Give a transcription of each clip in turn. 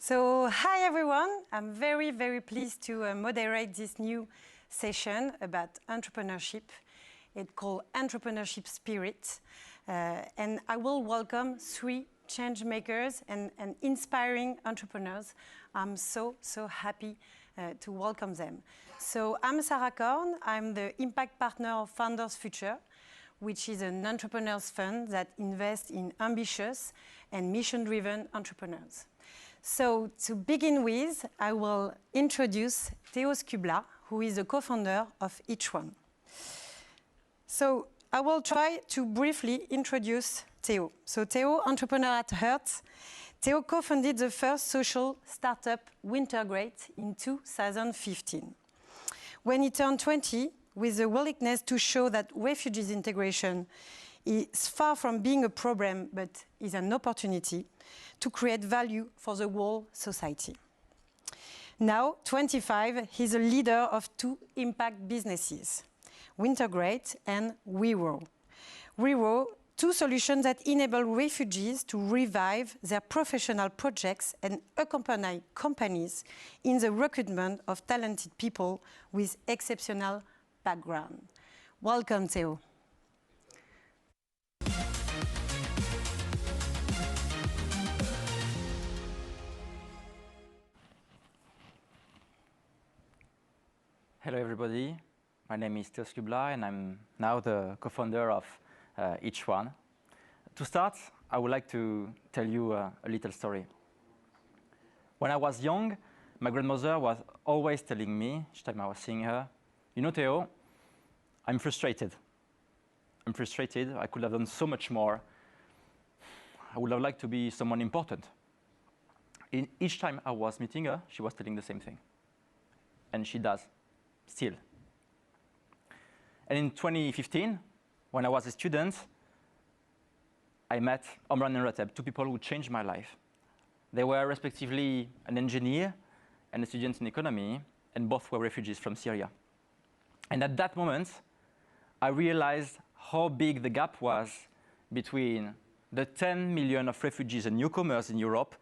So, hi everyone. I'm very, very pleased to moderate this new session about entrepreneurship. It's called Entrepreneurship Spirit. And I will welcome 3 change makers and inspiring entrepreneurs. I'm so happy to welcome them. So I'm Sarah Corne. I'm the impact partner of Founders Future, which is an entrepreneurs fund that invests in ambitious and mission-driven entrepreneurs. So to begin with, I will introduce Théo Scubla, who is the co-founder of each one. So I will try to briefly introduce Théo. So Théo, entrepreneur at heart. Théo co-founded the first social startup, Wintergrate, in 2015. When he turned 20, with the willingness to show that refugees integration is far from being a problem, but is an opportunity to create value for the whole society. Now, 25, he's a leader of 2 impact businesses, Wintergrate and WeRow. WeRow, 2 solutions that enable refugees to revive their professional projects and accompany companies in the recruitment of talented people with exceptional background. Welcome, Théo. Hello, everybody. My name is Théo Scubla, and I'm now the co-founder of each one. To start, I would like to tell you a little story. When I was young, my grandmother was always telling me, each time I was seeing her, you know, Théo, I'm frustrated. I'm frustrated. I could have done so much more. I would have liked to be someone important. Each time I was meeting her, she was telling the same thing. And she does, still. And in 2015, when I was a student, I met Omran and Rateb, 2 people who changed my life. They were respectively an engineer and a student in economy, and both were refugees from Syria. And at that moment, I realized how big the gap was between the 10 million of refugees and newcomers in Europe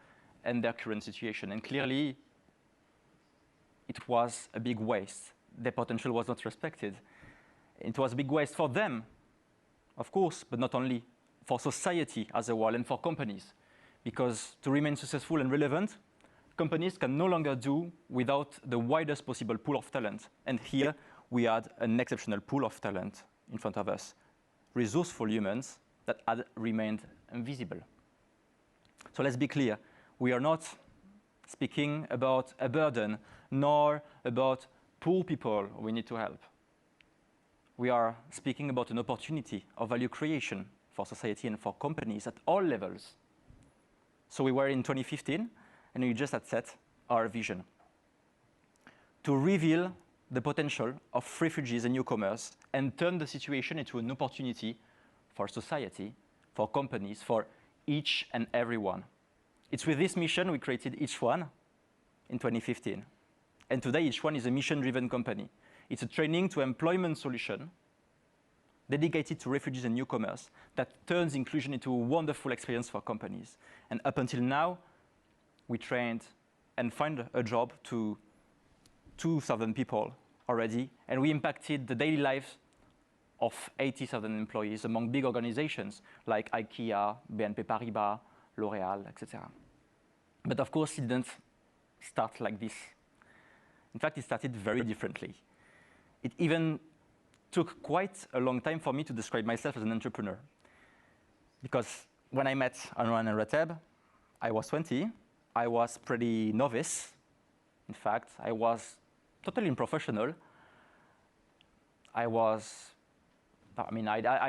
and their current situation. And clearly, it was a big waste. Their potential was not respected. It was a big waste for them, of course, but not only, for society as a whole and for companies. Because to remain successful and relevant, companies can no longer do without the widest possible pool of talent. And here, we had an exceptional pool of talent in front of us, resourceful humans that had remained invisible. So let's be clear, we are not speaking about a burden, nor about poor people we need to help. We are speaking about an opportunity of value creation for society and for companies at all levels. So we were in 2015, and we just had set our vision to reveal the potential of refugees and newcomers and turn the situation into an opportunity for society, for companies, for each and every one. It's with this mission we created each one in 2015. And today, each one is a mission-driven company. It's a training to employment solution dedicated to refugees and newcomers that turns inclusion into a wonderful experience for companies. And up until now, we trained and find a job to 2,000 people already, and we impacted the daily lives of 80,000 employees among big organizations like IKEA, BNP Paribas, L'Oréal, etc. But of course, it didn't start like this. In fact, it started very differently. It even took quite a long time for me to describe myself as an entrepreneur. Because when I met Anran and Rateb, I was 20. I was pretty novice. In fact, I was totally unprofessional. I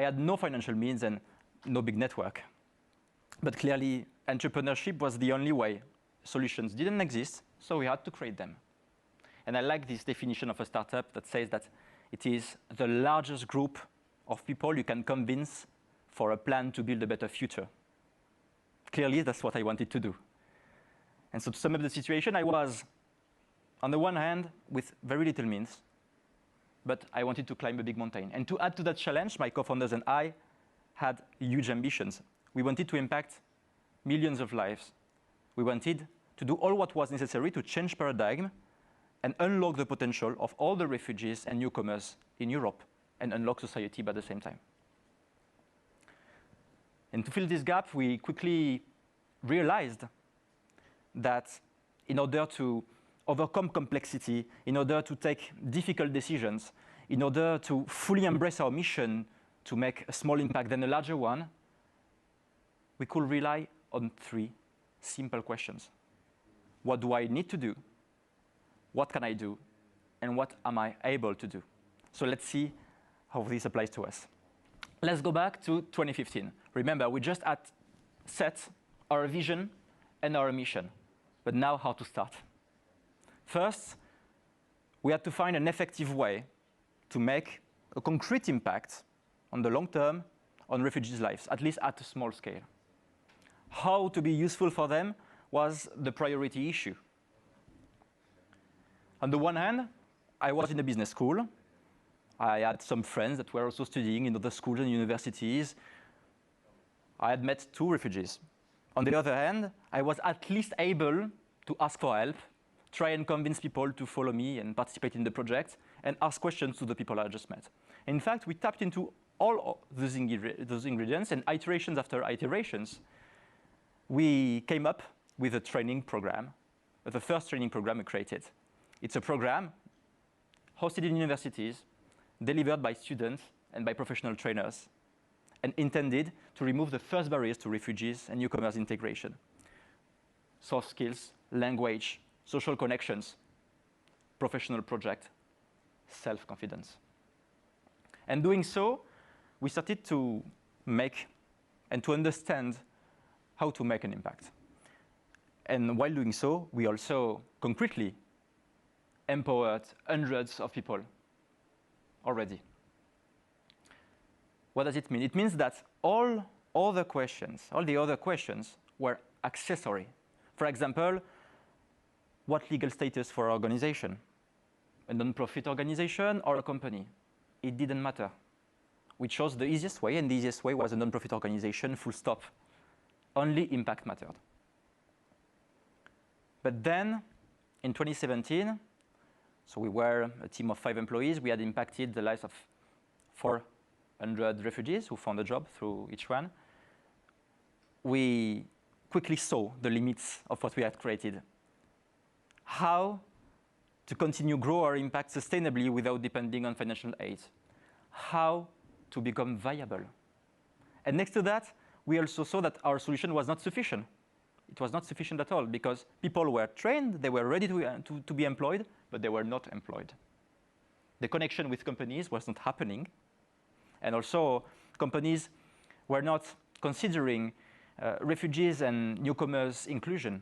had no financial means and no big network. But clearly, entrepreneurship was the only way. Solutions didn't exist, so we had to create them. And I like this definition of a startup that says that it is the largest group of people you can convince for a plan to build a better future. Clearly, that's what I wanted to do. And so to sum up the situation, I was, on the one hand, with very little means, but I wanted to climb a big mountain. And to add to that challenge, my co-founders and I had huge ambitions. We wanted to impact millions of lives. We wanted to do all what was necessary to change paradigm and unlock the potential of all the refugees and newcomers in Europe and unlock society by the same time. And to fill this gap, we quickly realized that in order to overcome complexity, in order to take difficult decisions, in order to fully embrace our mission to make a small impact than a larger one, we could rely on three simple questions. What do I need to do? What can I do? And what am I able to do? So let's see how this applies to us. Let's go back to 2015. Remember, we just had set our vision and our mission. But now how to start? First, we had to find an effective way to make a concrete impact on the long term on refugees' lives, at least at a small scale. How to be useful for them was the priority issue. On the one hand, I was in a business school. I had some friends that were also studying in other schools and universities. I had met 2 refugees. On the other hand, I was at least able to ask for help, try and convince people to follow me and participate in the project, and ask questions to the people I just met. In fact, we tapped into all those ingredients, and iterations after iterations, we came up with a training program, the first training program we created. It's a program hosted in universities, delivered by students and by professional trainers, and intended to remove the first barriers to refugees and newcomers integration. Soft skills, language, social connections, professional project, self-confidence. And doing so, we started to make and to understand how to make an impact. And while doing so, we also concretely empowered hundreds of people already. What does it mean? It means that all the other questions were accessory. For example, what legal status for our organization? A non-profit organization or a company? It didn't matter. We chose the easiest way, and the easiest way was a non-profit organization, full stop. Only impact mattered. But then, in 2017, so we were a team of 5 employees. We had impacted the lives of 400 refugees who found a job through each one. We quickly saw the limits of what we had created. How to continue grow our impact sustainably without depending on financial aid. How to become viable. And next to that, we also saw that our solution was not sufficient. It was not sufficient at all because people were trained, they were ready to be employed, but they were not employed. The connection with companies was not happening. And also, companies were not considering refugees and newcomers' inclusion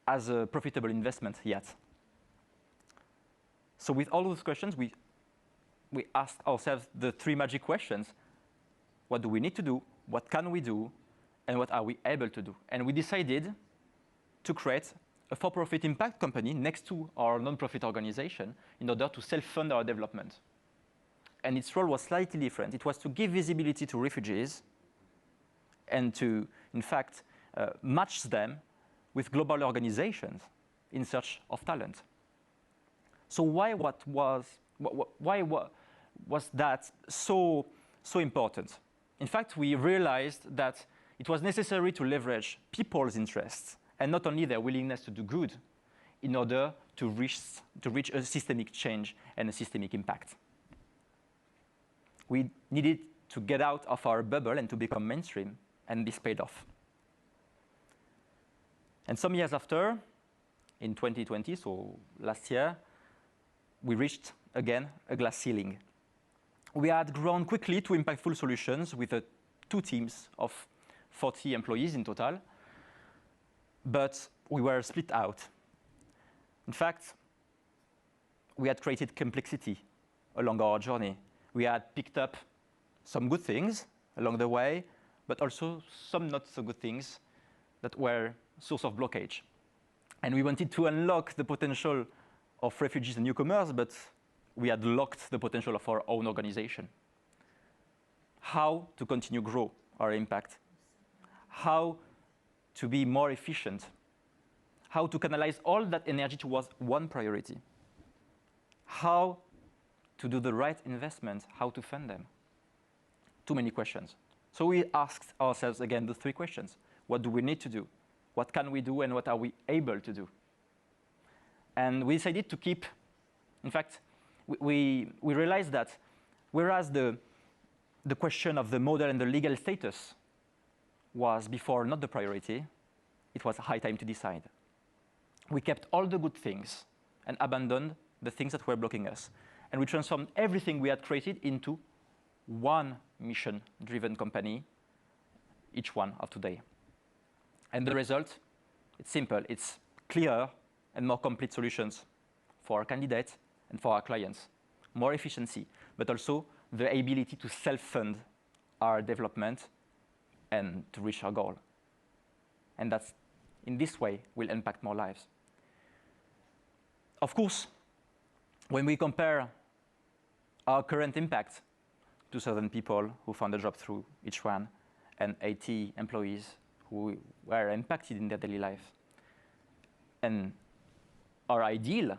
as a profitable investment yet. So with all those questions, we asked ourselves the 3 magic questions. What do we need to do? What can we do? And what are we able to do? And we decided to create a for-profit impact company next to our non-profit organization in order to self-fund our development. And its role was slightly different. It was to give visibility to refugees and to, in fact, match them with global organizations in search of talent. So why was that so important? In fact, we realized that it was necessary to leverage people's interests and not only their willingness to do good in order to reach a systemic change and a systemic impact. We needed to get out of our bubble and to become mainstream, and this paid off. And some years after, in 2020, so last year, we reached, again, a glass ceiling. We had grown quickly to impactful solutions with 2 teams of 40 employees in total, but we were split out. In fact, we had created complexity along our journey. We had picked up some good things along the way, but also some not so good things that were source of blockage. And we wanted to unlock the potential of refugees and newcomers, but we had locked the potential of our own organization. How to continue grow our impact? How to be more efficient? how to canalize all that energy towards one priority, how to do the right investment, how to fund them. Too many questions. So we asked ourselves again the three questions. What do we need to do? What can we do, and what are we able to do? And we decided to keep, in fact, we realized that whereas the question of the model and the legal status was before not the priority, it was high time to decide. We kept all the good things and abandoned the things that were blocking us. And we transformed everything we had created into one mission-driven company, each one of today. And the result, it's simple. It's clearer and more complete solutions for our candidates and for our clients. More efficiency, but also the ability to self-fund our development and to reach our goal. And that's, in this way, will impact more lives. Of course, when we compare our current impact, 2,000 people who found a job through each one, and 80 employees who were impacted in their daily life, and our ideal,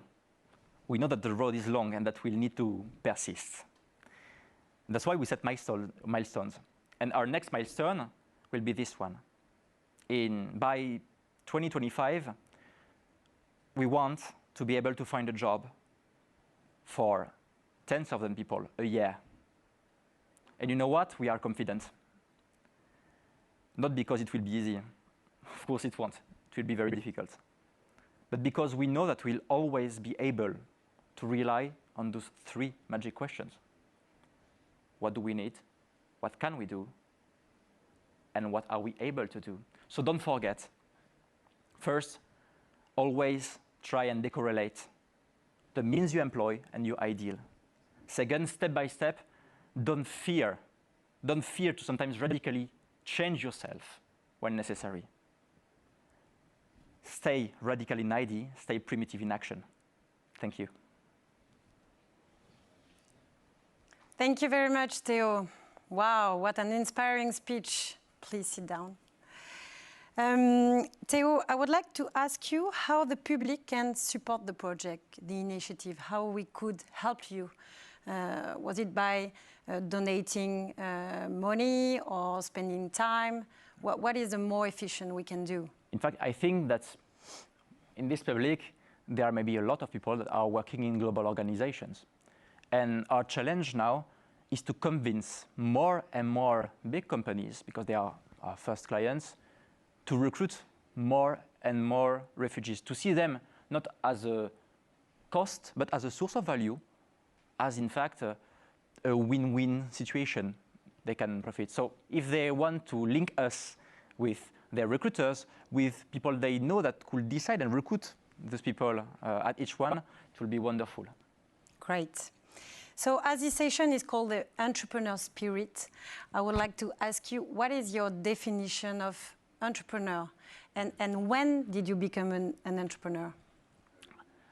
we know that the road is long and that we'll need to persist. That's why we set milestones. And our next milestone will be this one. By 2025, we want to be able to find a job for 10,000 people a year. And you know what? We are confident. Not because it will be easy. Of course it won't. It will be very difficult. But because we know that we'll always be able to rely on those three magic questions. What do we need? What can we do? And what are we able to do? So don't forget. First, always try and decorrelate the means you employ and your ideal. Second, step by step, don't fear to sometimes radically change yourself when necessary. Stay radical in idea, stay primitive in action. Thank you. Thank you very much, Théo. Wow, what an inspiring speech. Please sit down. Théo, I would like to ask you how the public can support the project, the initiative, how we could help you. Was it by donating money or spending time? What is the more efficient we can do? In fact, I think that in this public, there are maybe a lot of people that are working in global organizations. And our challenge now is to convince more and more big companies, because they are our first clients, to recruit more and more refugees, to see them not as a cost, but as a source of value, as in fact a win-win situation they can profit. So if they want to link us with their recruiters, with people they know that could decide and recruit those people at each one, it will be wonderful. Great. So as this session is called the entrepreneur spirit, I would like to ask you, what is your definition of entrepreneur? And when did you become an entrepreneur?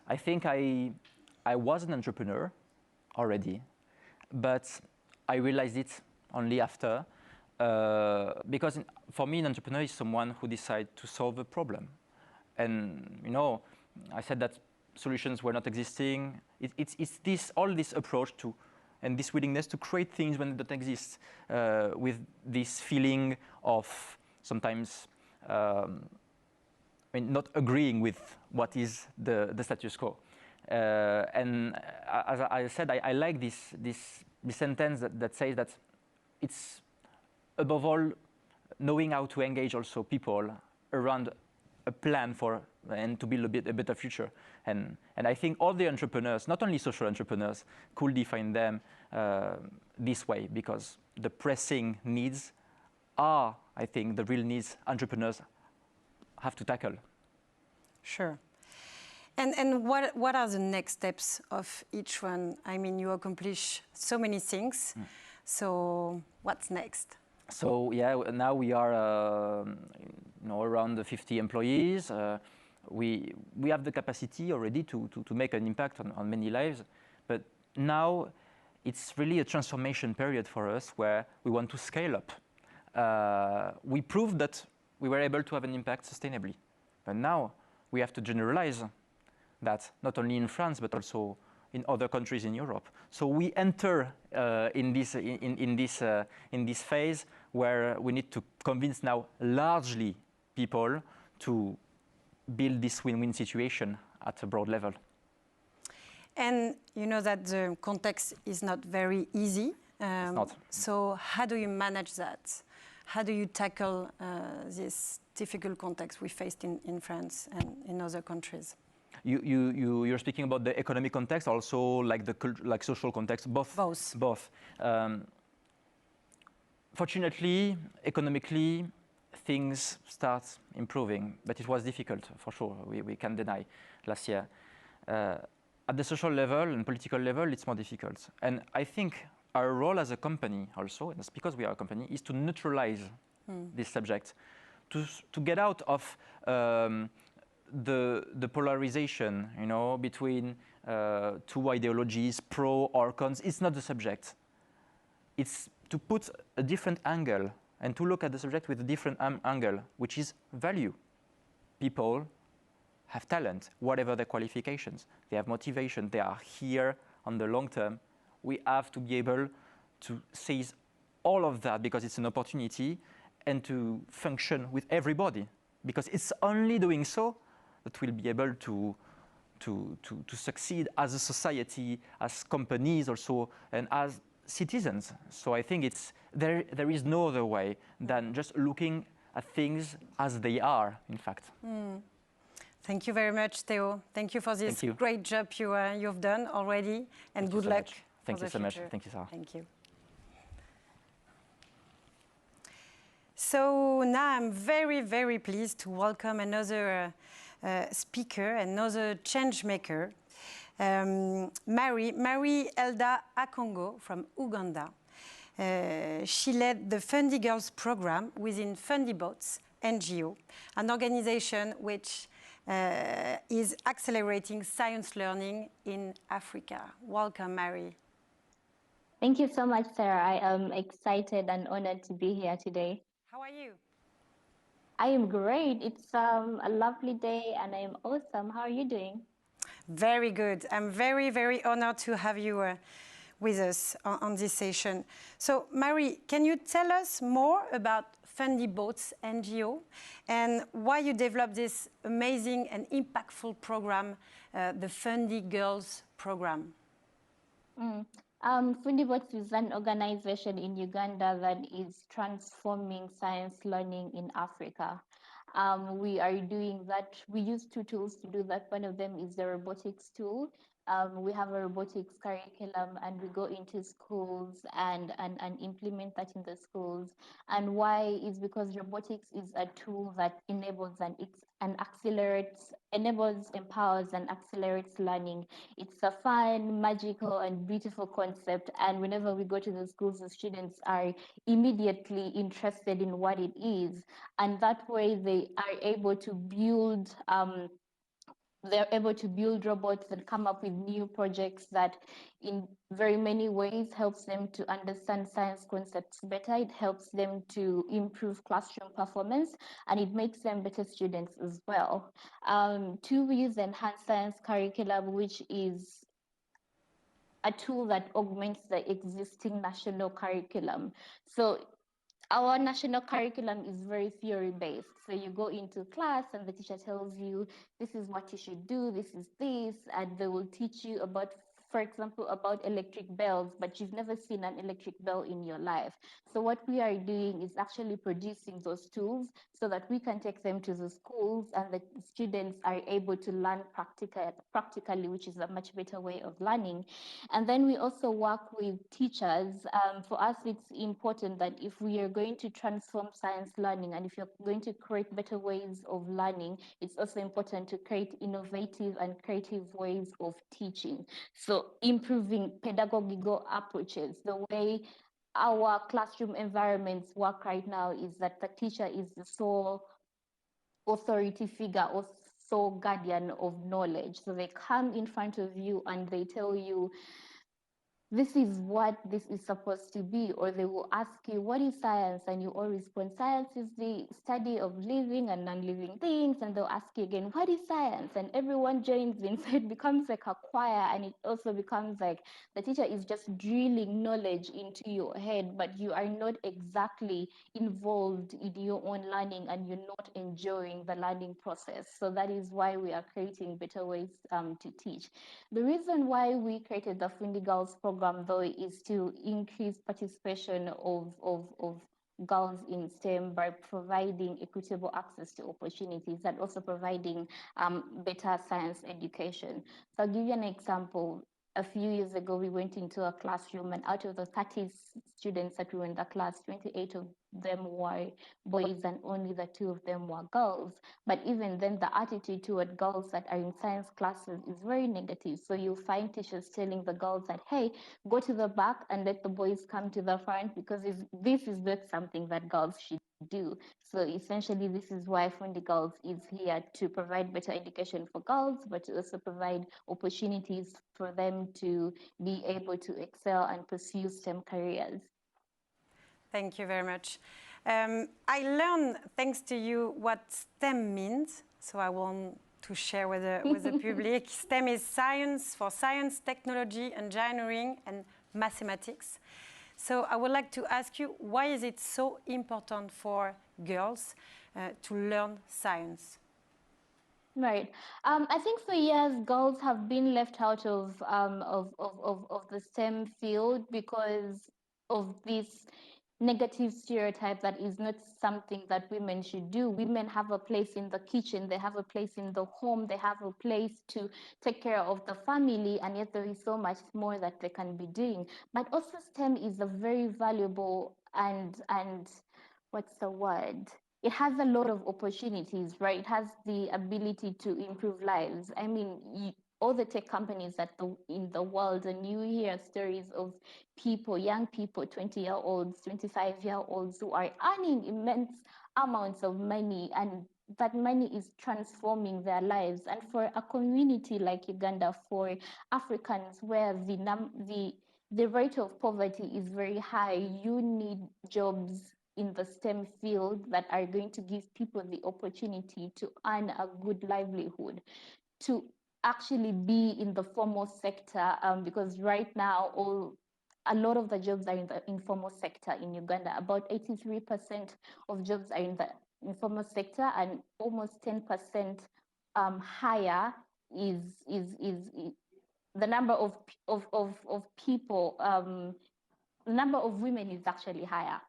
I think I was an entrepreneur already, but I realized it only after, because for me, an entrepreneur is someone who decides to solve a problem. And you know, I said that solutions were not existing. It's all this approach to, and this willingness to create things when they don't exist, with this feeling of sometimes not agreeing with what is the status quo. And as I said, I like this sentence that says that it's above all knowing how to engage also people around a plan for and to build a better future. And I think all the entrepreneurs, not only social entrepreneurs, could define them this way, because the pressing needs are, I think, the real needs entrepreneurs have to tackle. Sure. And what are the next steps of each one? I mean, you accomplish so many things. So what's next? So yeah, now we are around 50 employees. We have the capacity already to make an impact on many lives, but now it's really a transformation period for us where we want to scale up. We proved that we were able to have an impact sustainably, but now we have to generalize that, not only in France, but also in other countries in Europe. So we enter in this phase where we need to convince now largely people to build this win-win situation at a broad level. And you know that the context is not very easy. It's not. So how do you manage that? How do you tackle this difficult context we faced in France and in other countries? You're speaking about the economic context, also like social context, both. Both. Fortunately, economically, things start improving, but it was difficult for sure. We can't deny last year. At the social level and political level, it's more difficult. And I think our role as a company also, and it's because we are a company, is to neutralize this subject, to get out of the polarization, you know, between two ideologies, pro or cons. It's not the subject. It's to put a different angle and to look at the subject with a different angle, which is value. People have talent, whatever their qualifications. They have motivation. They are here on the long term. We have to be able to seize all of that because it's an opportunity and to function with everybody. Because it's only doing so that we'll be able to succeed as a society, as companies also, and as citizens. So I think there is no other way than just looking at things as they are, in fact. Thank you very much, Théo. Thank you for this great job you've done already, and good luck. Thank you so much. Thank you, Sarah. Thank you. So now I'm very, very pleased to welcome another speaker, another change maker, Mary Elda Akongo from Uganda. She led the Fundi Girls program within Fundi Bots, NGO, an organization which is accelerating science learning in Africa. Welcome, Mary. Thank you so much, Sarah. I am excited and honored to be here today. How are you? I am great. It's a lovely day and I am awesome. How are you doing? Very good. I'm very, very honored to have you with us on this session. So, Mary, can you tell us more about Fundi Bots NGO and why you developed this amazing and impactful program, the Fundi Girls program? Fundi Bots is an organization in Uganda that is transforming science learning in Africa. We are doing that. We use two tools to do that. One of them is the robotics tool. We have a robotics curriculum and we go into schools and implement that in the schools. And why is because robotics is a tool that enables empowers and accelerates learning. It's a fun, magical and beautiful concept. And whenever we go to the schools, the students are immediately interested in what it is. And that way they are able to build they're able to build robots and come up with new projects that in very many ways helps them to understand science concepts better. It helps them to improve classroom performance and it makes them better students as well. Two, we use enhanced science curriculum, which is a tool that augments the existing national curriculum. So our national curriculum is very theory-based. So you go into class and the teacher tells you, this is what you should do, this is this, and they will teach you about, for example, about electric bells, but you've never seen an electric bell in your life. So what we are doing is actually producing those tools so that we can take them to the schools and the students are able to learn practically, which is a much better way of learning. And then we also work with teachers. For us, it's important that if we are going to transform science learning and if you're going to create better ways of learning, it's also important to create innovative and creative ways of teaching. So improving pedagogical approaches. The way our classroom environments work right now is that the teacher is the sole authority figure or sole guardian of knowledge. So they come in front of you and they tell you, this is what this is supposed to be, or they will ask you, what is science? And you all respond, science is the study of living and non-living things. And they'll ask you again, what is science? And everyone joins in. So it becomes like a choir, and it also becomes like the teacher is just drilling knowledge into your head, but you are not exactly involved in your own learning, and you're not enjoying the learning process. So that is why we are creating better ways to teach. The reason why we created the Fundi Girls program, though, is to increase participation of girls in STEM by providing equitable access to opportunities and also providing better science education. So I'll give you an example. A few years ago, we went into a classroom, and out of the 30 students that were in the class, 28 of them were boys and only the 2 of them were girls. But even then, the attitude toward girls that are in science classes is very negative. So you'll find teachers telling the girls that, hey, go to the back and let the boys come to the front, because this is not something that girls should do. So essentially, this is why Fundi Girls is here to provide better education for girls, but to also provide opportunities for them to be able to excel and pursue STEM careers. Thank you very much. I learned, thanks to you, what STEM means. So I want to share with the public. STEM is science, for science, technology, engineering, and mathematics. So I would like to ask you, why is it so important for girls to learn science? Right. I think for years, girls have been left out of the STEM field because of this negative stereotype that is not something that women should do. Women have a place in the kitchen, they have a place in the home, they have a place to take care of the family, and yet there is so much more that they can be doing. But also STEM is a very valuable and what's the word? It has a lot of opportunities, right? It has the ability to improve lives. I mean, all the tech companies in the world, and you hear stories of people, young people, 20-year-olds, 25-year-olds who are earning immense amounts of money, and that money is transforming their lives. And for a community like Uganda, for Africans, where the rate of poverty is very high, you need jobs in the STEM field that are going to give people the opportunity to earn a good livelihood, to actually be in the formal sector, because right now a lot of the jobs are in the informal sector in Uganda. About 83% of jobs are in the informal sector, and almost 10% higher is the number of people. The number of women is actually higher.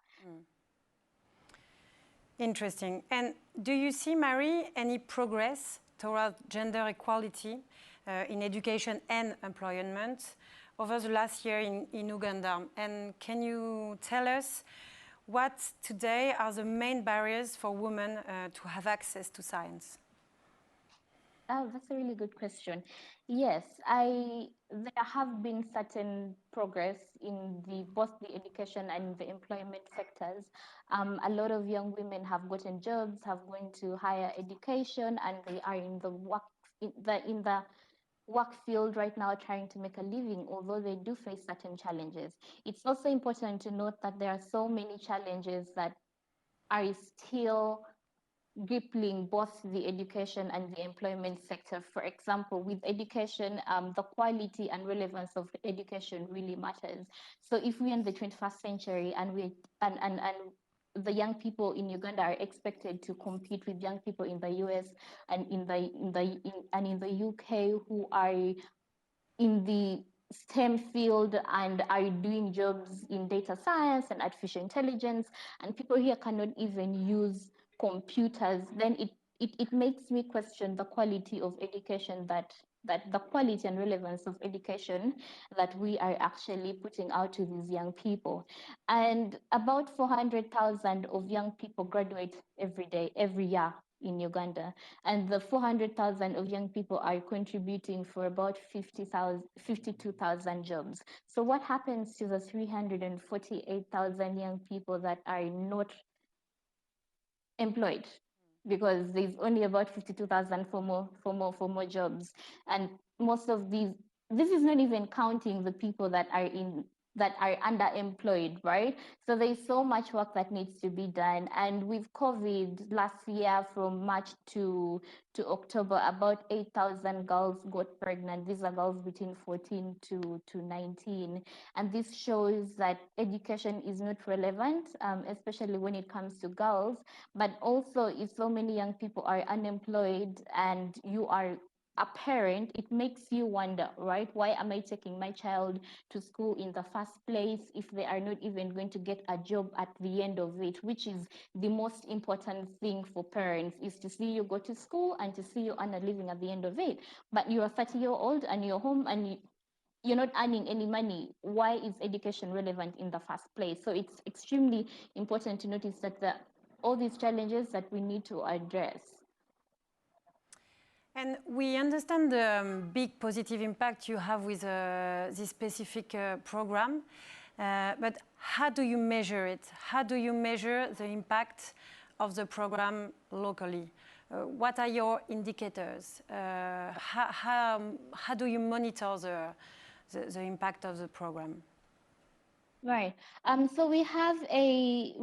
Interesting. And do you see, Mary, any progress toward gender equality in education and employment over the last year in Uganda? And can you tell us what today are the main barriers for women to have access to science? Oh, that's a really good question. Yes, there have been certain progress in both the education and the employment sectors. A lot of young women have gotten jobs, have gone to higher education, and they are in the work field right now trying to make a living, although they do face certain challenges. It's also important to note that there are so many challenges that are still gripping both the education and the employment sector. For example, with education, the quality and relevance of education really matters. So if we're in the 21st century and the young people in Uganda are expected to compete with young people in the US and in the UK who are in the STEM field and are doing jobs in data science and artificial intelligence, and people here cannot even use computers, then it makes me question the quality of education that the quality and relevance of education that we are actually putting out to these young people. And about 400,000 of young people graduate every year in Uganda, and the 400,000 of young people are contributing for about 52,000 jobs. So what happens to the 348,000 young people that are not employed? Because there's only about 52,000 for more jobs, and most of these this is not even counting the people that are underemployed, right? So there's so much work that needs to be done. And with COVID last year, from March to October, about 8,000 girls got pregnant. These are girls between 14 to 19. And this shows that education is not relevant, especially when it comes to girls. But also, if so many young people are unemployed and you are a parent, it makes you wonder, right? Why am I taking my child to school in the first place if they are not even going to get a job at the end of it, which is the most important thing for parents, is to see you go to school and to see you earn a living at the end of it. But you're a 30-year-old and you're home and you're not earning any money. Why is education relevant in the first place? So it's extremely important to notice that all these challenges that we need to address. And we understand the big positive impact you have with this specific program, but how do you measure it? How do you measure the impact of the program locally? What are your indicators? How do you monitor the impact of the program? Right. So we have a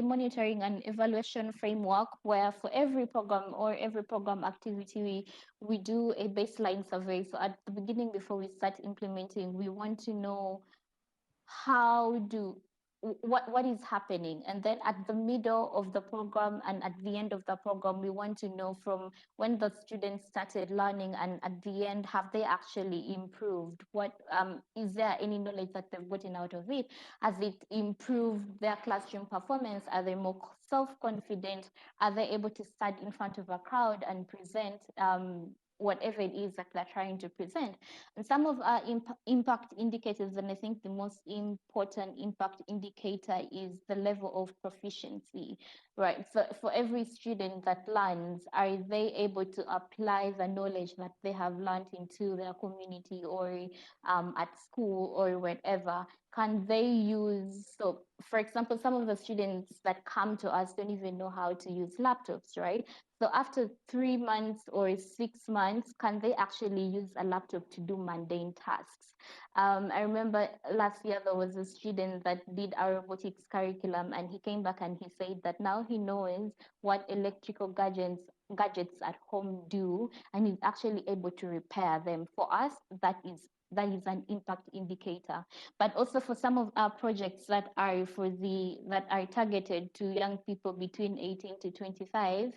monitoring and evaluation framework where for every program or every program activity we do a baseline survey. So at the beginning, before we start implementing, we want to know what is happening, and then at the middle of the program and at the end of the program, we want to know from when the students started learning and at the end, have they actually improved? What is there any knowledge that they've gotten out of it? Has it improved their classroom performance? Are they more self-confident? Are they able to stand in front of a crowd and present whatever it is that they're trying to present? And some of our impact indicators, and I think the most important impact indicator is the level of proficiency, right? So for every student that learns, are they able to apply the knowledge that they have learned into their community or at school or wherever? Can they use, so for example, some of the students that come to us don't even know how to use laptops, right? So after 3 months or 6 months, can they actually use a laptop to do mundane tasks? I remember last year there was a student that did a robotics curriculum, and he came back and he said that now he knows what electrical gadgets at home do, and he's actually able to repair them. For us, that is an impact indicator. But also for some of our projects that are targeted to young people between 18 to 25,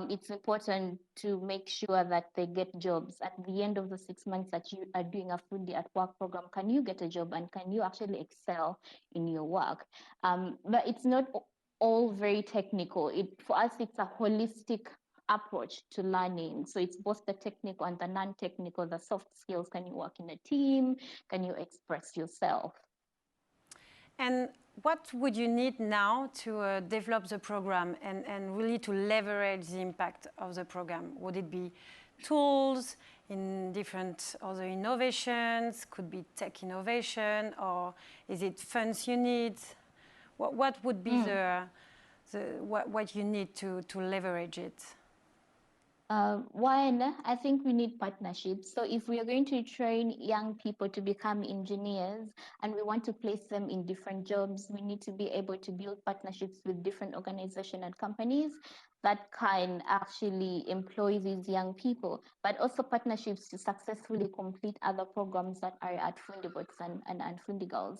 it's important to make sure that they get jobs. At the end of the 6 months that you are doing a Fundi at Work program, can you get a job and can you actually excel in your work? But it's not all very technical. For us, it's a holistic approach to learning. So it's both the technical and the non-technical, the soft skills. Can you work in a team? Can you express yourself? And what would you need now to develop the program and really to leverage the impact of the program? Would it be tools in different other innovations? Could be tech innovation, or is it funds you need? What would be what you need to leverage it? One, I think we need partnerships. So if we are going to train young people to become engineers and we want to place them in different jobs, we need to be able to build partnerships with different organizations and companies that can actually employ these young people, but also partnerships to successfully complete other programs that are at Fundi Bots and Fundi Girls.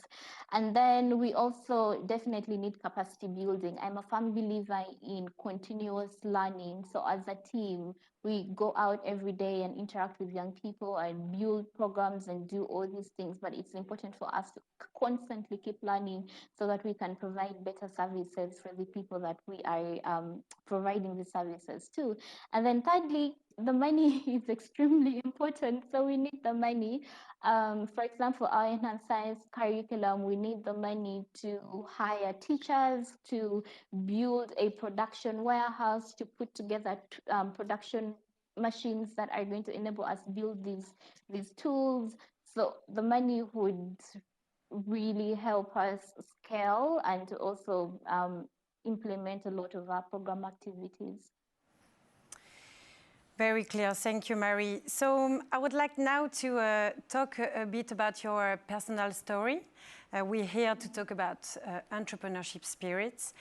And then we also definitely need capacity building. I'm a firm believer in continuous learning. So as a team, we go out every day and interact with young people and build programs and do all these things. But it's important for us to constantly keep learning so that we can provide better services for the people that we are providing the services to. And then thirdly, the money is extremely important. So we need the money. For example, our enhanced science curriculum, we need the money to hire teachers, to build a production warehouse, to put together production machines that are going to enable us build these tools. So the money would really help us scale and to also implement a lot of our program activities. Very clear. Thank you, Mary. So I would like now to talk a bit about your personal story. We're here to talk about entrepreneurship spirits.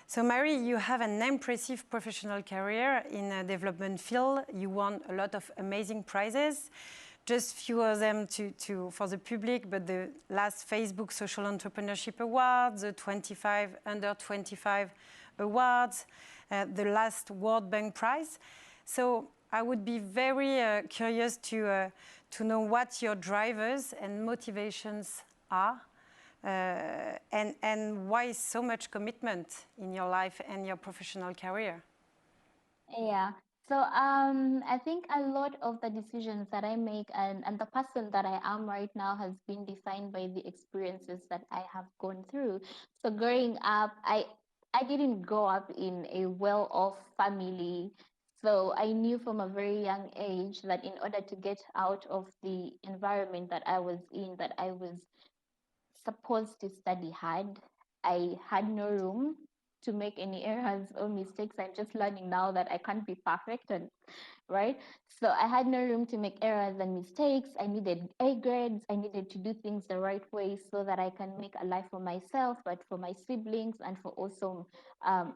So Mary, you have an impressive professional career in the development field. You won a lot of amazing prizes. Just few of them for the public, but the last Facebook Social Entrepreneurship Award, the 25 Under 25 Awards, the last World Bank Prize. So I would be very curious to know what your drivers and motivations are, and why so much commitment in your life and your professional career. Yeah. So I think a lot of the decisions that I make and the person that I am right now has been defined by the experiences that I have gone through. So growing up, I didn't grow up in a well-off family. So I knew from a very young age that in order to get out of the environment that I was in, that I was supposed to study hard. I had no room to make any errors or mistakes. I'm just learning now that I can't be perfect, and right? So I had no room to make errors and mistakes. I needed A grades. I needed to do things the right way so that I can make a life for myself, but for my siblings and for also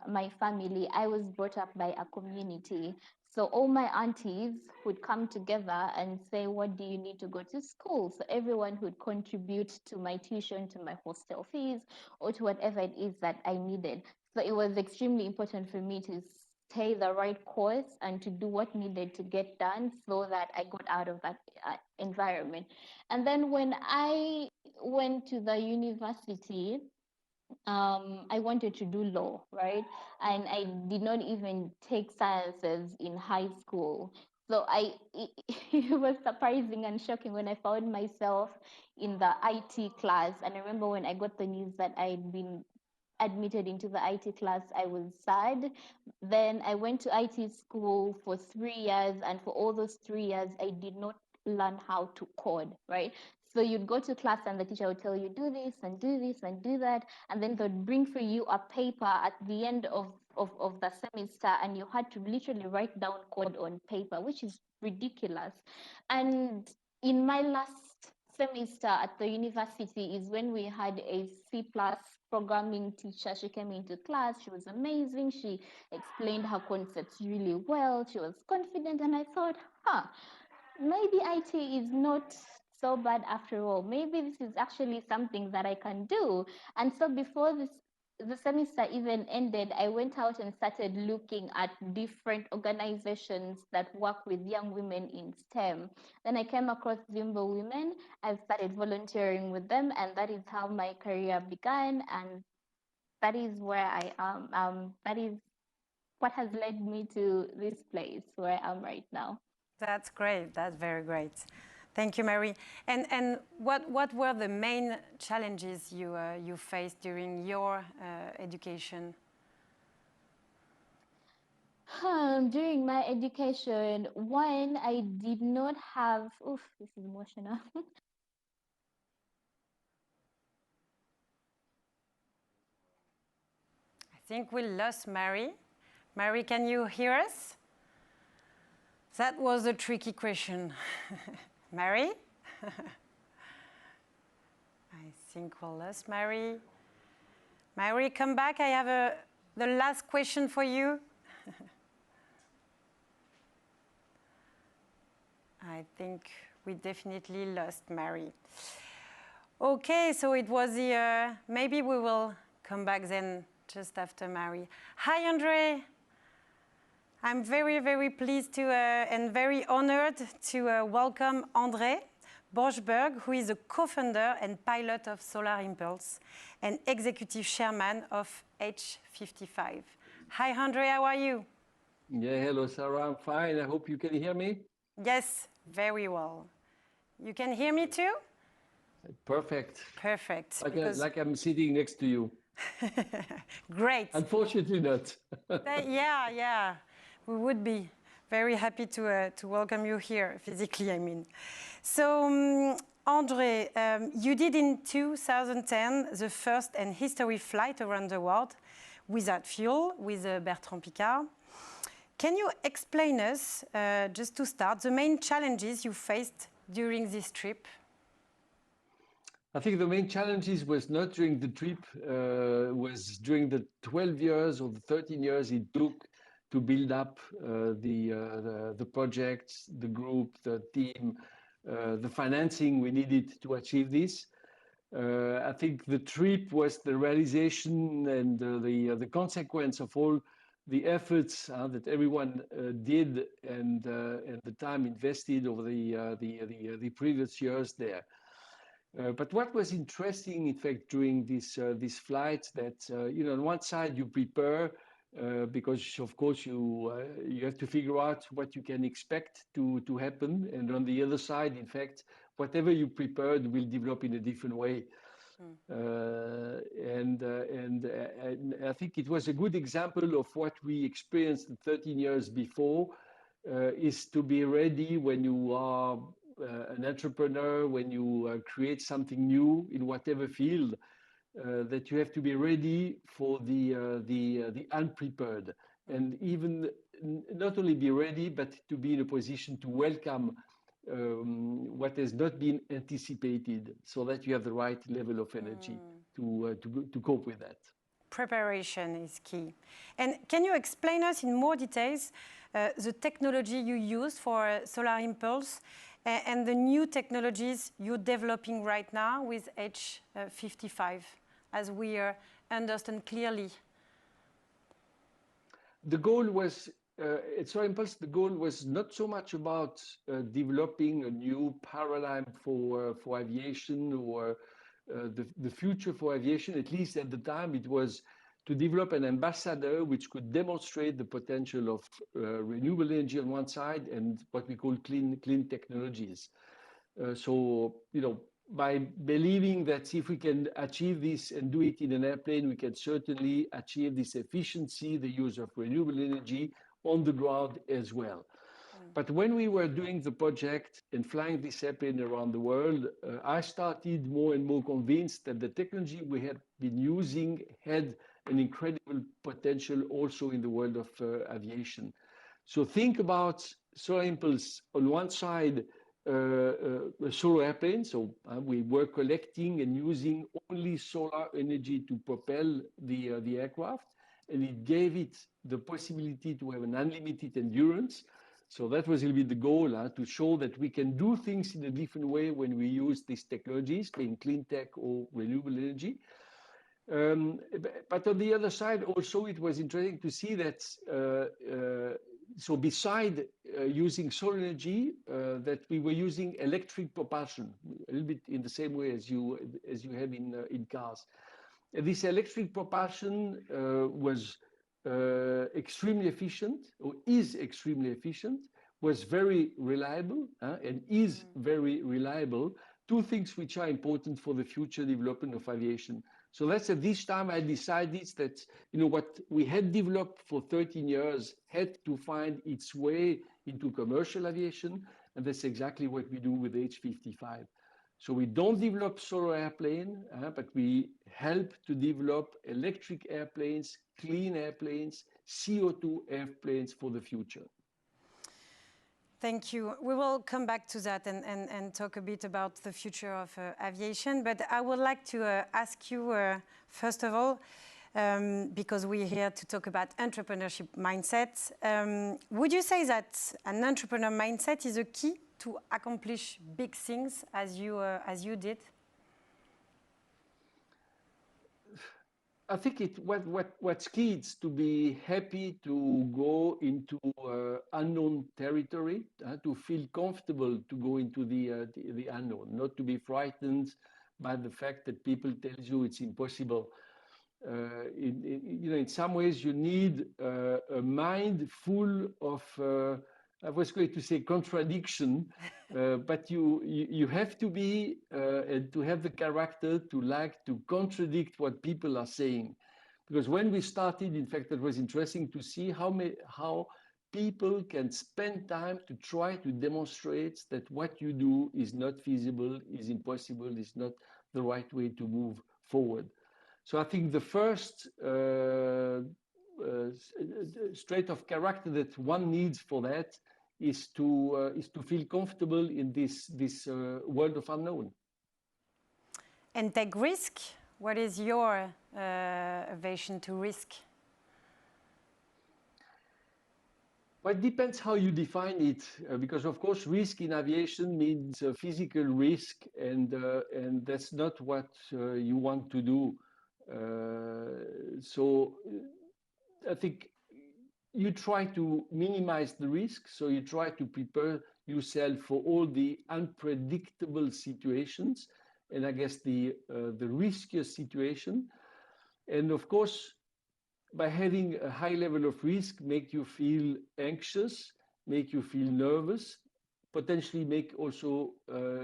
my family. I was brought up by a community. So all my aunties would come together and say, what do you need to go to school? So everyone would contribute to my tuition, to my hostel fees, or to whatever it is that I needed. So it was extremely important for me to stay the right course and to do what needed to get done so that I got out of that environment. And then when I went to the university, I wanted to do law, right? And I did not even take sciences in high school. So it was surprising and shocking when I found myself in the IT class. And I remember when I got the news that I'd been admitted into the IT class, I was sad. Then I went to IT school for 3 years, and for all those 3 years, I did not learn how to code, right? So you'd go to class and the teacher would tell you, do this and do this and do that. And then they'd bring for you a paper at the end of the semester, and you had to literally write down code on paper, which is ridiculous. And in my last semester at the university is when we had a C+ programming teacher. She came into class. She was amazing. She explained her concepts really well. She was confident. And I thought, maybe IT is not so bad after all. Maybe this is actually something that I can do. And so before the semester even ended, I went out and started looking at different organizations that work with young women in STEM. Then I came across Zimbo Women. I started volunteering with them, and that is how my career began. And that is where I am. That is what has led me to this place where I am right now. That's great. That's very great. Thank you, Mary. And what were the main challenges you faced during your education? During my education, one, I did not have, this is emotional. I think we lost Mary. Mary, can you hear us? That was a tricky question. Mary? I think we lost Mary. Mary, come back. I have the last question for you. I think we definitely lost Mary. Okay, so it was the, maybe we will come back then just after Mary. Hi, André. I'm very, very pleased to and very honored to welcome André Borschberg, who is a co-founder and pilot of Solar Impulse and executive chairman of H55. Hi, André, how are you? Yeah, hello, Sarah. I'm fine. I hope you can hear me. Yes, very well. You can hear me too? Perfect. Perfect. Like I'm sitting next to you. Great. Unfortunately not. Yeah. We would be very happy to welcome you here, physically, I mean. So, André, you did in 2010 the first and history flight around the world without fuel with Bertrand Piccard. Can you explain us, just to start, the main challenges you faced during this trip? I think the main challenges was not during the trip, was during the 12 years or the 13 years it took to build up the projects, the group, the team, the financing we needed to achieve this. I think the trip was the realization and the consequence of all the efforts that everyone did and the time invested over the previous years there. But what was interesting, in fact, during this flight, that on one side you prepare because of course you have to figure out what you can expect to happen, and on the other side, in fact, whatever you prepared will develop in a different way. And I think it was a good example of what we experienced 13 years before, is to be ready when you are an entrepreneur, when you create something new in whatever field, that you have to be ready for the unprepared, and even not only be ready, but to be in a position to welcome what has not been anticipated, so that you have the right level of energy to cope with that. Preparation is key. And can you explain us in more details the technology you use for Solar Impulse and the new technologies you're developing right now with H55, as we understand clearly? The goal was, at Solar Impulse, the goal was not so much about developing a new paradigm for aviation or the future for aviation. At least at the time, it was to develop an ambassador which could demonstrate the potential of renewable energy on one side and what we call clean technologies. So, by believing that if we can achieve this and do it in an airplane, we can certainly achieve this efficiency, the use of renewable energy on the ground as well. But when we were doing the project and flying this airplane around the world, I started more and more convinced that the technology we had been using had an incredible potential also in the world of aviation. So think about Solar Impulse on one side, a solar airplane. So we were collecting and using only solar energy to propel the aircraft, and it gave it the possibility to have an unlimited endurance. So that was a little bit the goal, to show that we can do things in a different way when we use these technologies, being clean tech or renewable energy. But on the other side, also, it was interesting to see that, so beside using solar energy, that we were using electric propulsion, a little bit in the same way as you have in cars. And this electric propulsion was extremely efficient, or is extremely efficient, was very reliable, and is very reliable. Two things which are important for the future development of aviation. So that's at this time I decided that what we had developed for 13 years had to find its way into commercial aviation, and that's exactly what we do with H55. So we don't develop solar airplane, but we help to develop electric airplanes, clean airplanes, CO2 airplanes for the future. Thank you. We will come back to that and talk a bit about the future of aviation. But I would like to ask you, first of all, because we're here to talk about entrepreneurship mindset, would you say that an entrepreneur mindset is a key to accomplish big things as you did? I think what's key is to be happy to go into unknown territory, to feel comfortable to go into the unknown, not to be frightened by the fact that people tell you it's impossible. In some ways, you need a mind full of, I was going to say contradiction, but you have to be and to have the character to like to contradict what people are saying. Because when we started, in fact, it was interesting to see how people can spend time to try to demonstrate that what you do is not feasible, is impossible, is not the right way to move forward. So I think the first trait of character that one needs for that is to feel comfortable in this world of unknown. And take risk. What is your aversion to risk? Well, it depends how you define it, because of course risk in aviation means physical risk, and that's not what you want to do. So I think you try to minimize the risk, so you try to prepare yourself for all the unpredictable situations, and I guess the riskiest situation, and of course, by having a high level of risk, make you feel anxious, make you feel nervous, potentially make also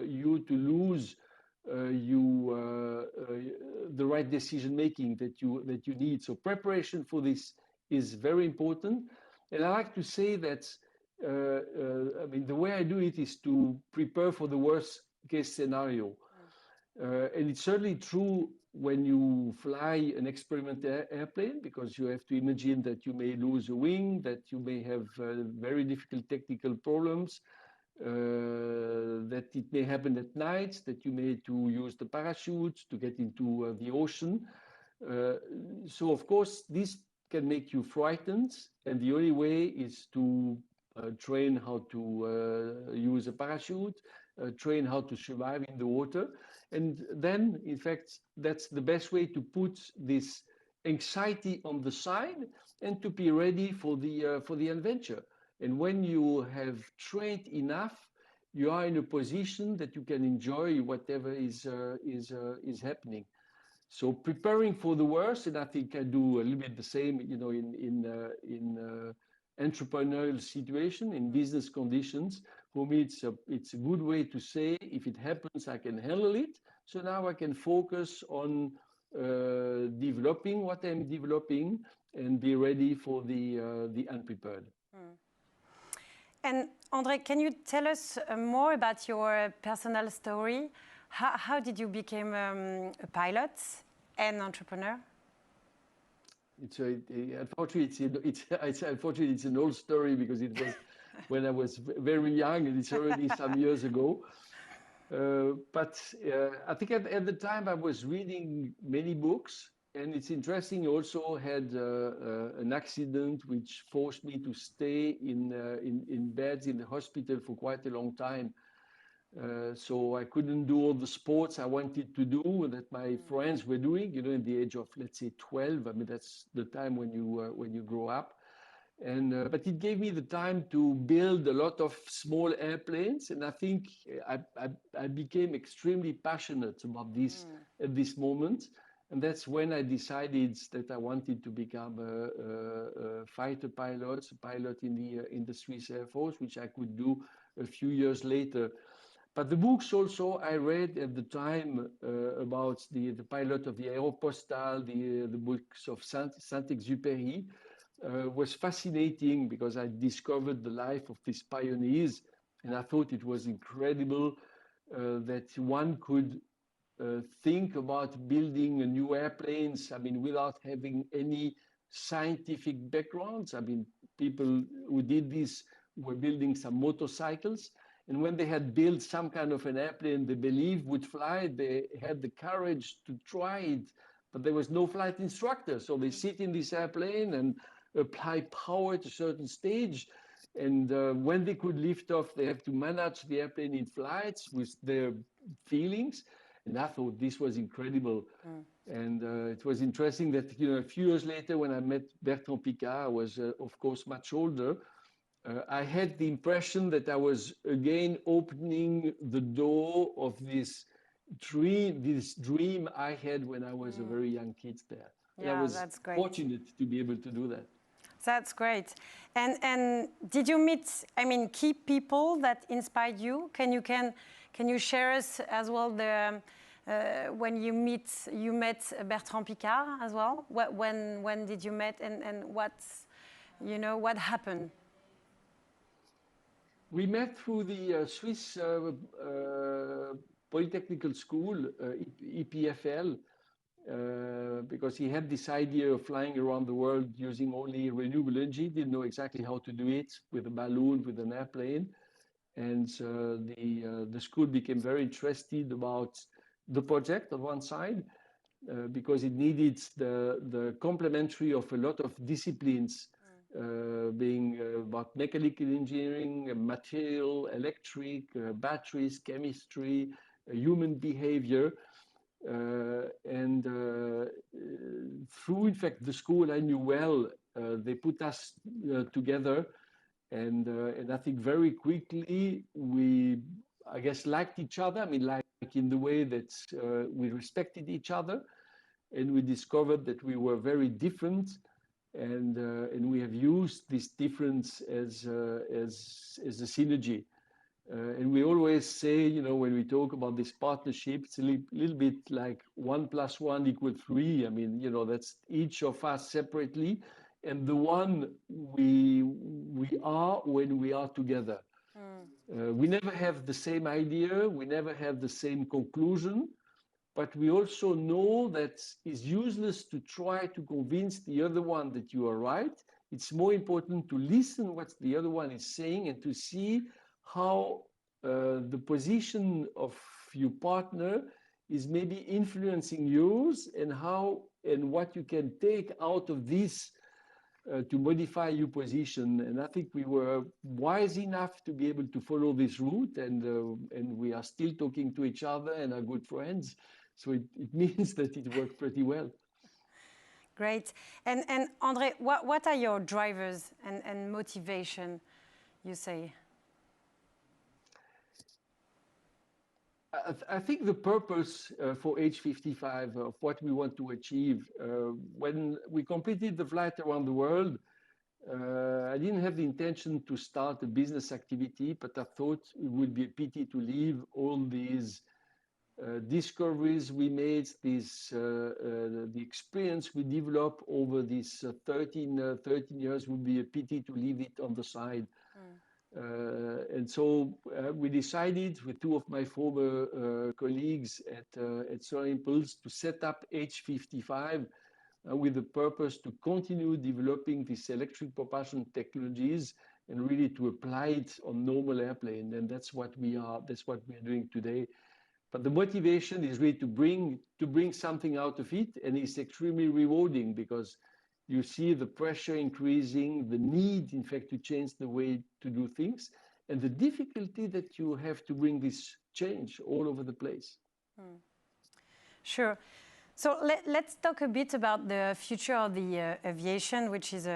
you to lose the right decision making that you need. So preparation for this is very important. And I like to say that I mean, the way I do it is to prepare for the worst case scenario. And it's certainly true when you fly an experimental airplane, because you have to imagine that you may lose a wing, that you may have very difficult technical problems, that it may happen at night, that you may to use the parachute to get into the ocean. So of course, this can make you frightened, and the only way is to train how to use a parachute, train how to survive in the water. And then, in fact, that's the best way to put this anxiety on the side and to be ready for the adventure. And when you have trained enough, you are in a position that you can enjoy whatever is happening. So preparing for the worst, and I think I do a little bit the same, you know, in entrepreneurial situation, in business conditions. For me, it's a good way to say, if it happens, I can handle it. So now I can focus on developing what I'm developing and be ready for the unprepared. And André, can you tell us more about your personal story? How did you become a pilot and entrepreneur? Unfortunately, it's an old story, because it was when I was very young, and it's already some years ago. But I think at the time I was reading many books, and it's interesting. I also had an accident which forced me to stay in beds in the hospital for quite a long time. So I couldn't do all the sports I wanted to do that my friends were doing, you know, in the age of, let's say, 12. I mean, that's the time when you grow up. And but it gave me the time to build a lot of small airplanes, and I think I became extremely passionate about this at this moment. And that's when I decided that I wanted to become a fighter pilot, a pilot in the Swiss Air Force, which I could do a few years later. But the books also I read at the time about the pilot of the Aéropostale, the books of Saint-Exupéry, was fascinating, because I discovered the life of these pioneers, and I thought it was incredible that one could think about building a new airplanes, I mean, without having any scientific backgrounds. I mean, people who did this were building some motorcycles, and when they had built some kind of an airplane they believed would fly, they had the courage to try it, but there was no flight instructor. So they sit in this airplane and apply power at a certain stage. And when they could lift off, they have to manage the airplane in flights with their feelings. And I thought this was incredible. And it was interesting that, you know, a few years later, when I met Bertrand Piccard, I was, of course, much older. I had the impression that I was again opening the door of this dream I had when I was a very young kid there. And I was fortunate to be able to do that. That's great. And did you meet, I mean, key people that inspired you? Can you share us as well the when you met Bertrand Piccard as well? When did you meet, and what happened? We met through the Swiss Polytechnical School, EPFL, because he had this idea of flying around the world using only renewable energy, didn't know exactly how to do it with a balloon, with an airplane. And the school became very interested about the project on one side, because it needed the complementary of a lot of disciplines, being about mechanical engineering, material, electric, batteries, chemistry, human behavior. And through, in fact, the school I knew well, they put us together. And I think very quickly we, I guess, liked each other. I mean, like in the way that we respected each other, and we discovered that we were very different, and we have used this difference as a synergy. And we always say, you know, when we talk about this partnership, it's a little bit like 1 + 1 = 3. I mean, you know, that's each of us separately, and the one we are when we are together. We never have the same idea, we never have the same conclusion, but we also know that it's useless to try to convince the other one that you are right. It's more important to listen what the other one is saying and to see how the position of your partner is maybe influencing yours, and how and what you can take out of this to modify your position. And I think we were wise enough to be able to follow this route, and we are still talking to each other and are good friends. So it means that it worked pretty well. Great. And André, what are your drivers and motivation, you say? I think the purpose for age 55 of what we want to achieve, when we completed the flight around the world, I didn't have the intention to start a business activity, but I thought it would be a pity to leave all these discoveries we made, the experience we developed over these 13 years would be a pity to leave it on the side. And so we decided with two of my former colleagues at Solar Impulse to set up H55 with the purpose to continue developing these electric propulsion technologies and really to apply it on normal airplane. And that's what we are doing today. But the motivation is really to bring something out of it, and it's extremely rewarding because you see the pressure increasing, the need, in fact, to change the way to do things, and the difficulty that you have to bring this change all over the place. Sure. So let's talk a bit about the future of the aviation, which is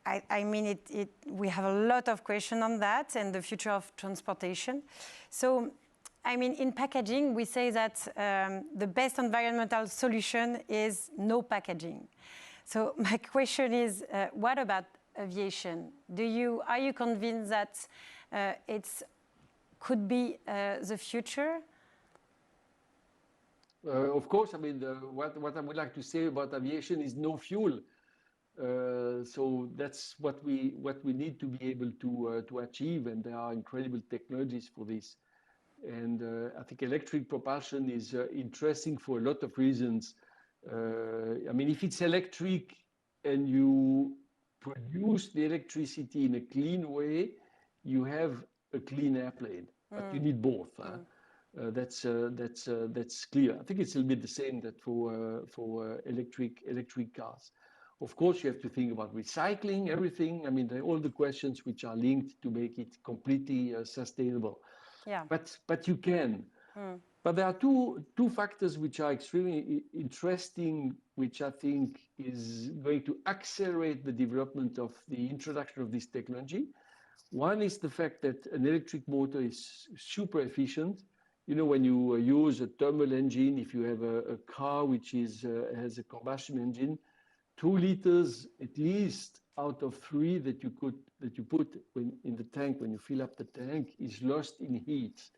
I mean, we have a lot of questions on that and the future of transportation. So, I mean, in packaging, we say that the best environmental solution is no packaging. So my question is, what about aviation? Are you convinced that it could be the future? Of course, I mean, what I would like to say about aviation is no fuel. So that's what we need to be able to achieve, and there are incredible technologies for this. And I think electric propulsion is interesting for a lot of reasons. I mean, if it's electric and you produce the electricity in a clean way, you have a clean airplane. But you need both. That's clear. I think it's a little bit the same that for electric cars. Of course, you have to think about recycling everything. I mean, all the questions which are linked to make it completely sustainable. Yeah. But you can. But there are two factors which are extremely interesting, which I think is going to accelerate the development of the introduction of this technology. One is the fact that an electric motor is super efficient. You know, when you use a thermal engine, if you have a car which has a combustion engine, 2 liters at least out of 3 that you put in the tank when you fill up the tank is lost in heat.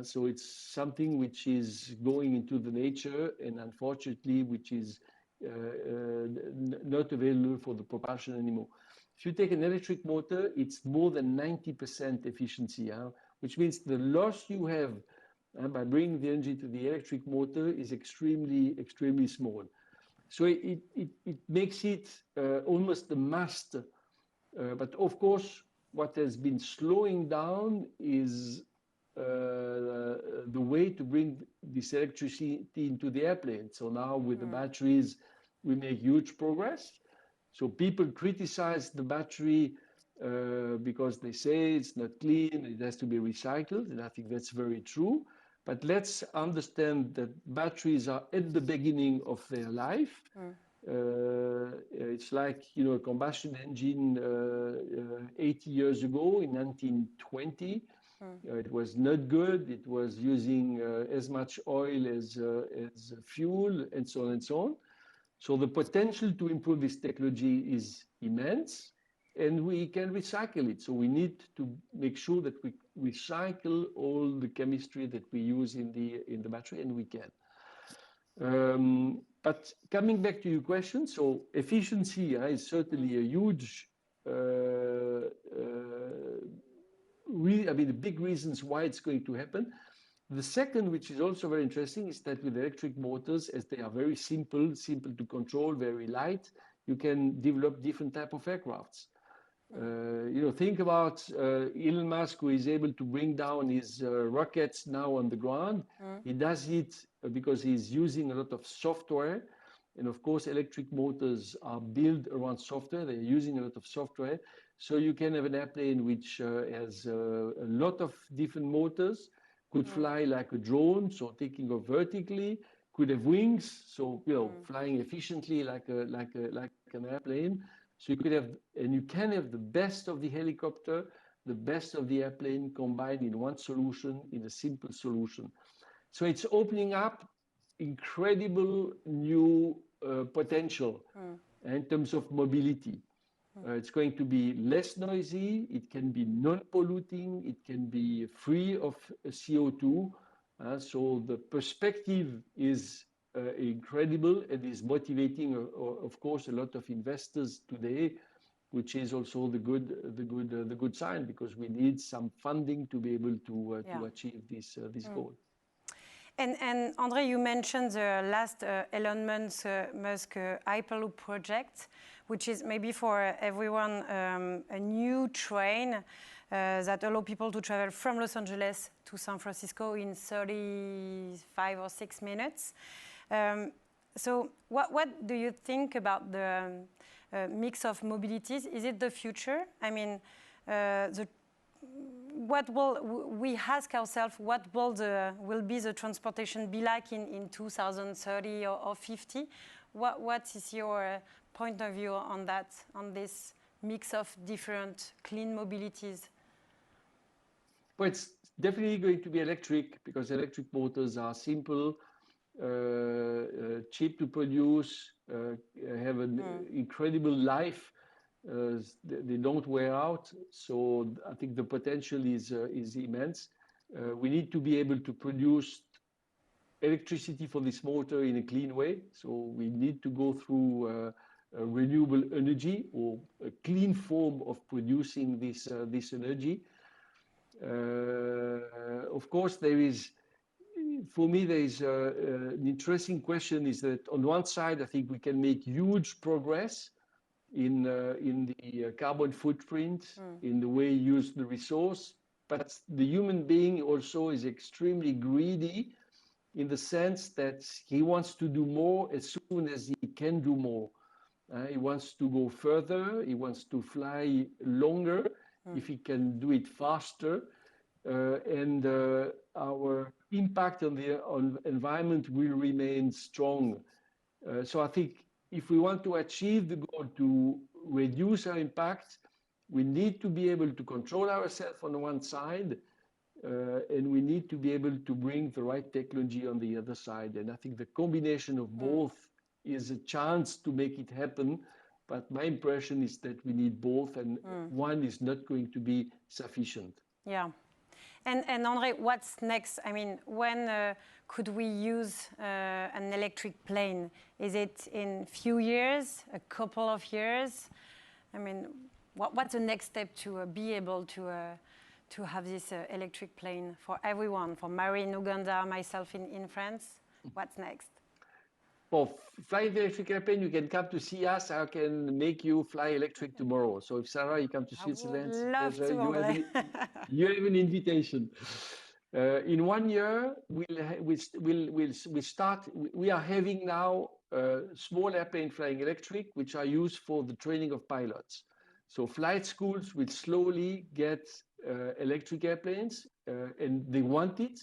So it's something which is going into the nature, and unfortunately, which is not available for the propulsion anymore. If you take an electric motor, it's more than 90% efficiency, which means the loss you have by bringing the energy to the electric motor is extremely, extremely small. So it makes it almost a must. But of course, what has been slowing down is the way to bring this electricity into the airplane. So now with the batteries, we make huge progress. So people criticize the battery because they say it's not clean, it has to be recycled, and I think that's very true. But let's understand that batteries are at the beginning of their life. It's like, you know, a combustion engine 80 years ago in 1920. It was not good. It was using as much oil as fuel, and so on and so on. So the potential to improve this technology is immense, and we can recycle it. So we need to make sure that we recycle all the chemistry that we use in the battery, and we can. But coming back to your question, so efficiency is certainly a huge, the big reasons why it's going to happen. The second, which is also very interesting, is that with electric motors, as they are very simple to control, very light, you can develop different type of aircrafts. You know, think about Elon Musk, who is able to bring down his rockets now on the ground. He does it because he's using a lot of software. And of course, electric motors are built around software. They're using a lot of software. So you can have an airplane which has a lot of different motors, could fly like a drone, so taking off vertically, could have wings, so, you know, flying efficiently like an airplane. So you could have, and you can have the best of the helicopter, the best of the airplane combined in one solution, in a simple solution. So it's opening up incredible new potential in terms of mobility. It's going to be less noisy, it can be non-polluting, it can be free of CO2. So the perspective is incredible and is motivating, of course, a lot of investors today, which is also the good sign, because we need some funding to be able to achieve this goal. And André, you mentioned the last Elon Musk Hyperloop project, which is maybe for everyone a new train that allow people to travel from Los Angeles to San Francisco in 35 or 6 minutes. So what do you think about the mix of mobilities? Is it the future? I mean, what will we ask ourselves? What will be the transportation be like in 2030 or 50? What is your point of view on that, on this mix of different clean mobilities? Well, it's definitely going to be electric, because electric motors are simple, cheap to produce, have an incredible life. They don't wear out, so I think the potential is immense. We need to be able to produce electricity for this motor in a clean way, so we need to go through renewable energy, or a clean form of producing this energy. Of course, for me, there is an interesting question, is that on one side, I think we can make huge progress in the carbon footprint, in the way you use the resource, but the human being also is extremely greedy, in the sense that he wants to do more as soon as he can do more. He wants to go further, he wants to fly longer if he can do it faster, and our impact on the environment will remain strong. So I think if we want to achieve the goal to reduce our impact, we need to be able to control ourselves on one side, and we need to be able to bring the right technology on the other side. And I think the combination of both is a chance to make it happen. But my impression is that we need both, and one is not going to be sufficient. Yeah. And André, what's next? I mean, when could we use an electric plane? Is it in few years, a couple of years? I mean, what's the next step to be able to have this electric plane for everyone, for Mary in Uganda, myself in France? What's next? For flying the electric airplane, you can come to see us. I can make you fly electric tomorrow. So if Sarah, you come to Switzerland, love to, you have an invitation. In 1 year, we are having now small airplane flying electric, which are used for the training of pilots. So flight schools will slowly get electric airplanes, and they want it,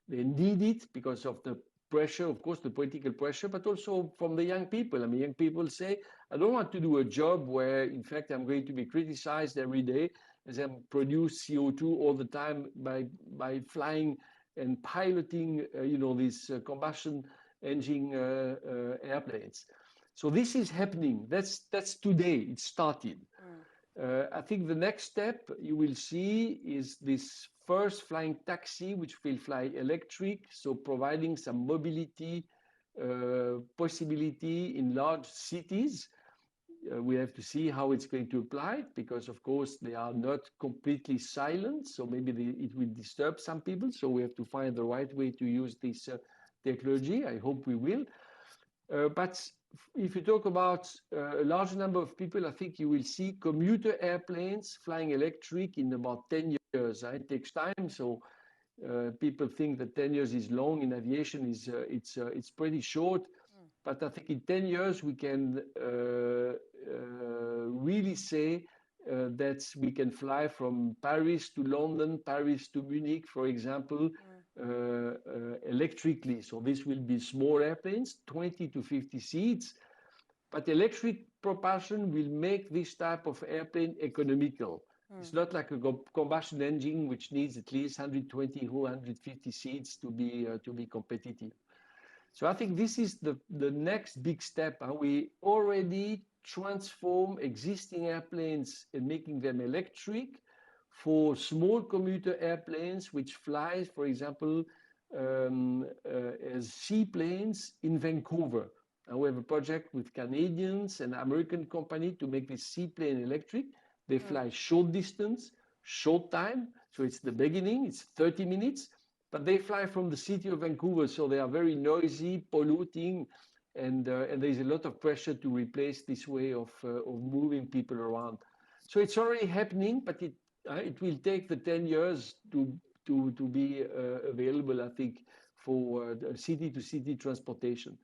they need it because of the pressure, of course, the political pressure, but also from the young people. I mean, young people say, I don't want to do a job where, in fact, I'm going to be criticized every day as I produce CO2 all the time by flying and piloting, these combustion engine airplanes. So this is happening. That's today. It started. I think the next step you will see is this first flying taxi, which will fly electric, so providing some mobility possibility in large cities. We have to see how it's going to apply, because of course they are not completely silent, so maybe it will disturb some people. So we have to find the right way to use this technology. I hope we will. But if you talk about a large number of people, I think you will see commuter airplanes flying electric in about 10 years. It takes time, so people think that 10 years is long. In aviation, it's pretty short. But I think in 10 years we can really say that we can fly from Paris to London, Paris to Munich, for example, electrically. So this will be small airplanes, 20 to 50 seats, but electric propulsion will make this type of airplane economical. It's not like a combustion engine, which needs at least 120, 150 seats to be competitive. So I think this is the next big step. We already transform existing airplanes and making them electric for small commuter airplanes, which flies, for example, as seaplanes in Vancouver. And we have a project with Canadians and American company to make this seaplane electric. They fly short distance, short time. So it's the beginning, it's 30 minutes, but they fly from the city of Vancouver. So they are very noisy, polluting, and there's a lot of pressure to replace this way of moving people around. So it's already happening, but it will take the 10 years to be available, I think, for city-to-city transportation.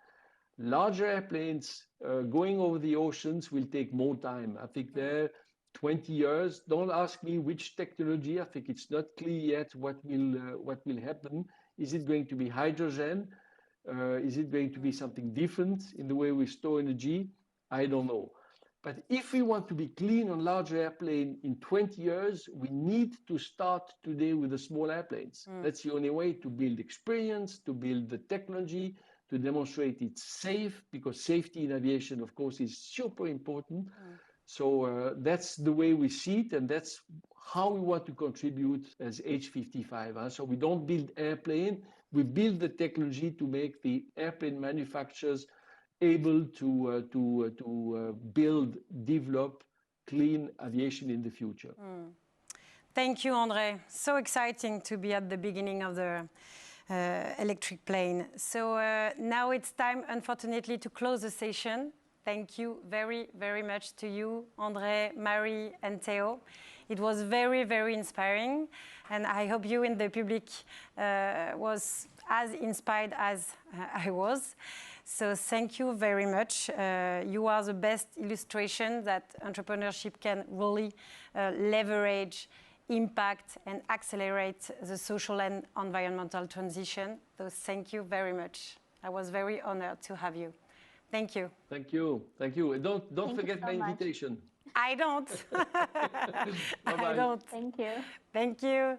Larger airplanes going over the oceans will take more time. I think they're 20 years. Don't ask me which technology. I think it's not clear yet what will happen. Is it going to be hydrogen? Is it going to be something different in the way we store energy? I don't know. But if we want to be clean on larger airplane in 20 years, we need to start today with the small airplanes. That's the only way to build experience, to build the technology, to demonstrate it's safe, because safety in aviation, of course, is super important. So that's the way we see it, and that's how we want to contribute as H55. So we don't build airplane, we build the technology to make the airplane manufacturers able to build, develop clean aviation in the future. Thank you, André. So exciting to be at the beginning of the electric plane. So now it's time, unfortunately, to close the session. Thank you very, very much to you, André, Mary, and Théo. It was very, very inspiring, and I hope you in the public was as inspired as I was. So thank you very much. You are the best illustration that entrepreneurship can really leverage, impact, and accelerate the social and environmental transition. So thank you very much. I was very honored to have you. Thank you. Thank you. Thank you. Don't forget my invitation. I don't. Bye-bye. I don't. Thank you. Thank you.